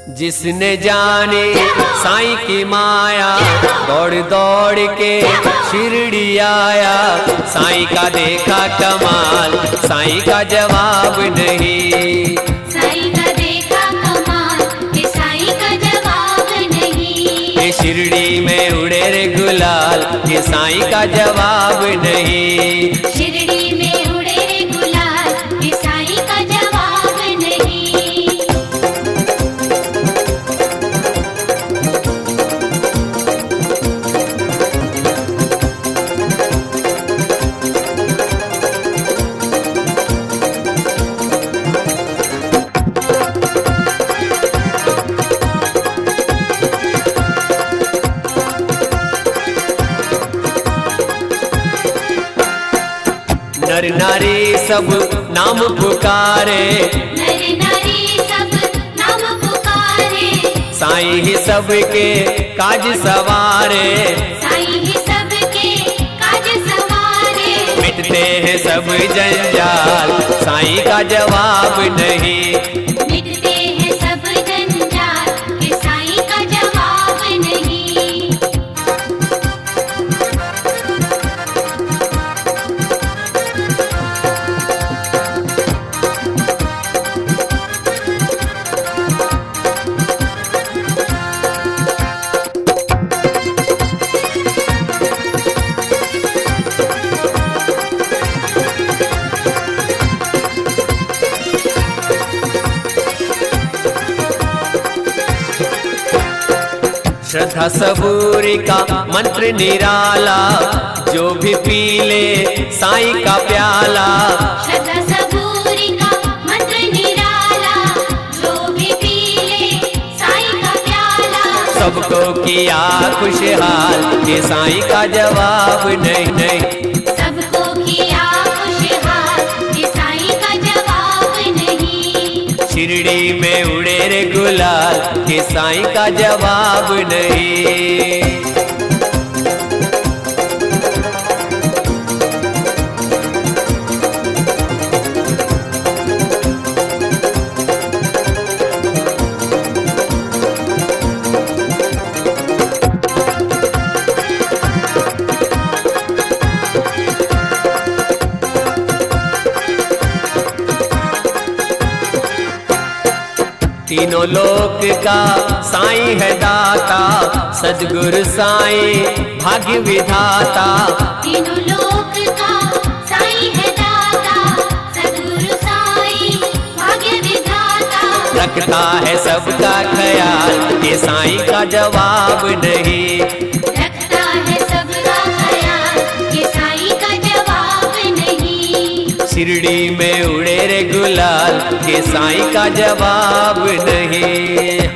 जिसने जाने साईं की माया, दौड़ दौड़ के शिरडी आया। साईं का देखा कमाल, साईं का जवाब नहीं। साईं का देखा कमाल, ये साईं का जवाब नहीं। ये शिरडी में उड़े रे गुलाल, ये साईं का जवाब नहीं। शिरडी में उड़े रे गुलाल, ये साईं का जवाब नहीं। नर नारी सब नाम पुकारे, नर नारी सब नाम पुकारे। साईं ही सबके काज सवारे। साईं ही सबके काज सवारे। मिटते हैं सब जंजाल, साईं का जवाब नहीं। मिटते हैं सब जंजाल, ये साईं का जवाब नहीं। श्रद्धा सबूरी का मंत्र निराला, जो भी पी ले साईं का प्याला। श्रद्धा सबूरी का मंत्र निराला, जो भी पी ले साईं का प्याला। सबको किया खुशहाल, ये साईं का जवाब नहीं। सबको किया खुशहाल, ये साईं का जवाब नहीं। शिरडी में उड़े रे गुलाल, ये साईं का जवाब नहीं। तीनों लोक का साईं है दाता, सद्गुरु साईं भाग्य विधाता। तीनों लोक का साईं है दाता, सद्गुरु साईं भाग्य विधाता। रखता है सबका ख्याल, ये साईं का जवाब नहीं। रखता है सबका ख्याल, ये साईं का जवाब नहीं। शिरडी में उड़े रे गुलाल, ये साईं का जवाब नहीं।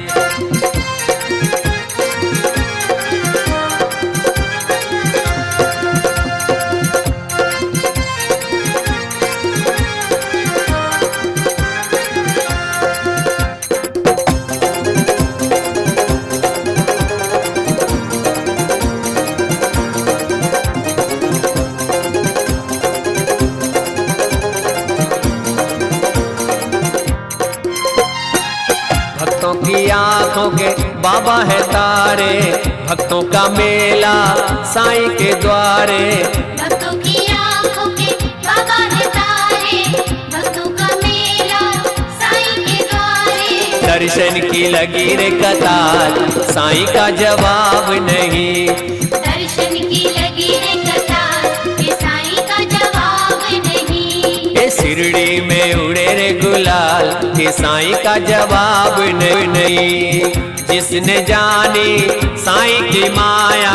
भक्तों की आंखों के बाबा है तारे, भक्तों का मेला साईं के द्वारे। भक्तों की आंखों के बाबा है तारे, भक्तों का मेला साईं के द्वारे। दर्शन की लगी रे कतार, साईं का जवाब नहीं। दर्शन की लगी रे कतार, ये साईं का जवाब नहीं। ये शिरडी में उड़े रे गुलाल, ये साईं का जवाब नहीं। जिसने जानी साईं की माया,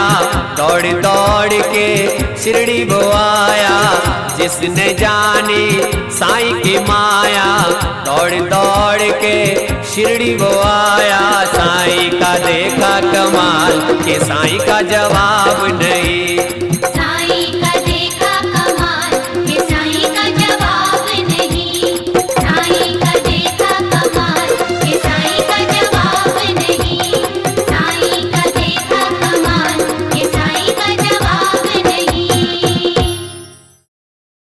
दौड़ दौड़ के शिरडी वो आया। जिसने जानी साईं की माया, दौड़ दौड़ के शिरडी वो आया। साईं का देखा कमाल, ये साईं का जवाब नहीं।